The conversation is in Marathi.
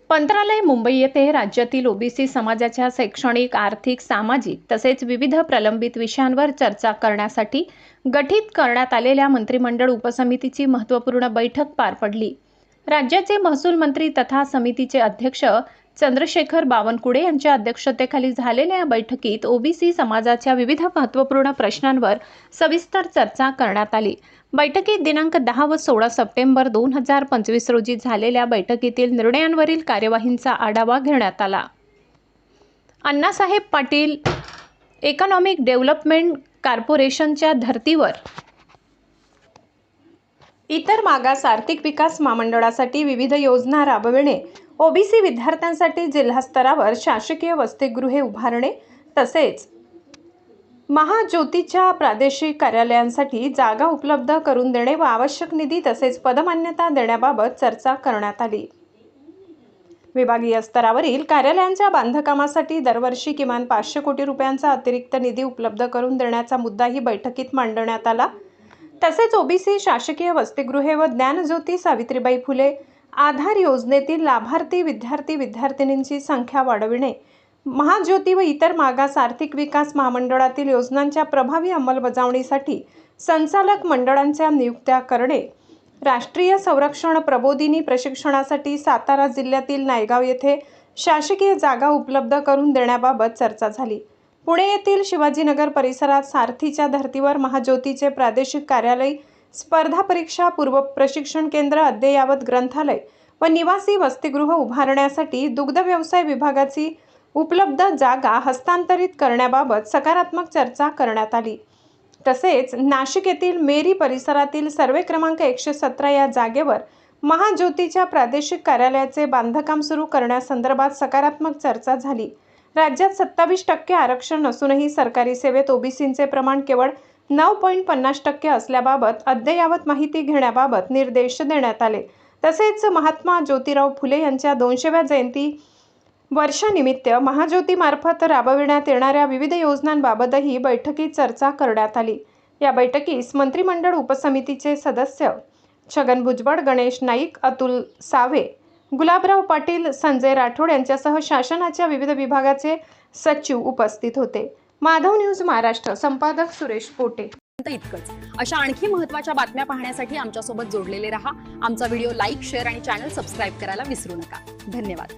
पंत्रालय मुंबई येथे राज्यातील ओबीसी समाजाच्या शैक्षणिक, आर्थिक, सामाजिक तसेच विविध प्रलंबित विषयांवर चर्चा करण्यासाठी गठीत करण्यात आलेल्या मंत्रिमंडळ उपसमितीची महत्त्वपूर्ण बैठक पार पडली। राज्याचे महसूल मंत्री तथा समितीचे अध्यक्ष चंद्रशेखर बावनकुळे यांच्या अध्यक्षतेखाली झालेल्या या बैठकीत ओबीसी समाजाच्या विविध महत्त्वपूर्ण प्रश्नांवर सविस्तर चर्चा करण्यात आली। बैठकीत दिनांक 10 व 16 सप्टेंबर 2025 रोजी झालेल्या बैठकीतील निर्णयांवरील कार्यवाहींचा आढावा घेण्यात आला। अण्णासाहेब पाटील इकॉनॉमिक डेव्हलपमेंट कॉर्पोरेशनच्या धर्तीवर इतर मागास आर्थिक विकास महामंडळासाठी विविध योजना राबविणे, ओबीसी विद्यार्थ्यांसाठी जिल्हा स्तरावर शासकीय वसतिगृहे उभारणे तसेच महाज्योतीच्या प्रादेशिक कार्यालयांसाठी जागा उपलब्ध करून देणे व आवश्यक निधी तसेच पदमान्यता देण्याबाबत चर्चा करण्यात आली। विभागीय स्तरावरील कार्यालयांच्या बांधकामासाठी दरवर्षी किमान 500 कोटी रुपयांचा अतिरिक्त निधी उपलब्ध करून देण्याचा मुद्दाही बैठकीत मांडण्यात आला। तसेच ओबीसी शासकीय वसतिगृहे व ज्ञानज्योती सावित्रीबाई फुले आधार योजनेतील लाभार्थी विद्यार्थी-विद्यार्थिनींची संख्या वाढविणे, महाज्योती व इतर मागास आर्थिक विकास महामंडळातील योजनांच्या प्रभावी अंमलबजावणीसाठी संचालक मंडळांच्या नियुक्त्या करणे, राष्ट्रीय संरक्षण प्रबोधिनी प्रशिक्षणासाठी सातारा जिल्ह्यातील नायगाव येथे शासकीय जागा उपलब्ध करून देण्याबाबत चर्चा झाली। पुणे येथील शिवाजीनगर परिसरात सारथीच्या धर्तीवर महाज्योतीचे प्रादेशिक कार्यालय, स्पर्धा परीक्षा पूर्व प्रशिक्षण केंद्र, अद्ययावत ग्रंथालय व निवासी वसतिगृह उभारण्यासाठी दुग्ध व्यवसाय विभागाची उपलब्ध जागा हस्तांतरित करण्याबाबत सकारात्मक चर्चा करण्यात आली। तसेच नाशिक येथील मेरी परिसरातील सर्वे क्रमांक 117 या जागेवर महाज्योतीच्या प्रादेशिक कार्यालयाचे बांधकाम सुरू करण्यासंदर्भात सकारात्मक चर्चा झाली। राज्यात 27% आरक्षण असूनही सरकारी सेवेत ओबीसींचे प्रमाण केवळ 9.50% असल्याबाबत अद्ययावत माहिती घेण्याबाबत निर्देश देण्यात आले। तसेच महात्मा ज्योतिराव फुले यांच्या 200व्या जयंती वर्षानिमित्त महाज्योतीमार्फत राबविण्यात येणाऱ्या विविध योजनांबाबतही बैठकीत चर्चा करण्यात आली। या बैठकीस मंत्रिमंडळ उपसमितीचे सदस्य छगन भुजबळ, गणेश नाईक, अतुल सावे, गुलाबराव पाटील, संजय राठोड यांच्यासह शासनाच्या विविध विभागाचे सचिव उपस्थित होते। माधव न्यूज महाराष्ट्र, संपादक सुरेश पोटे। इतकंच अशा आणखी महत्त्वाच्या बातम्या पाहण्यासाठी आमच्यासोबत जोडलेले रहा। आमचा व्हिडिओ लाईक, शेअर आणि चॅनल सबस्क्राईब करायला विसरू नका। धन्यवाद।